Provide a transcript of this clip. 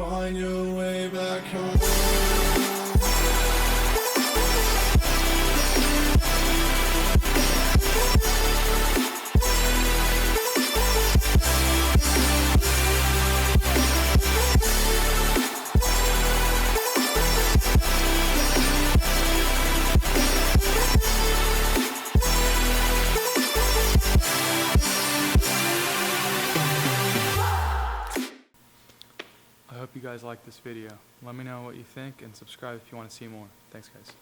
find your way back home. I hope you guys like this video. Let me know what you think and subscribe if you want to see more. Thanks, guys.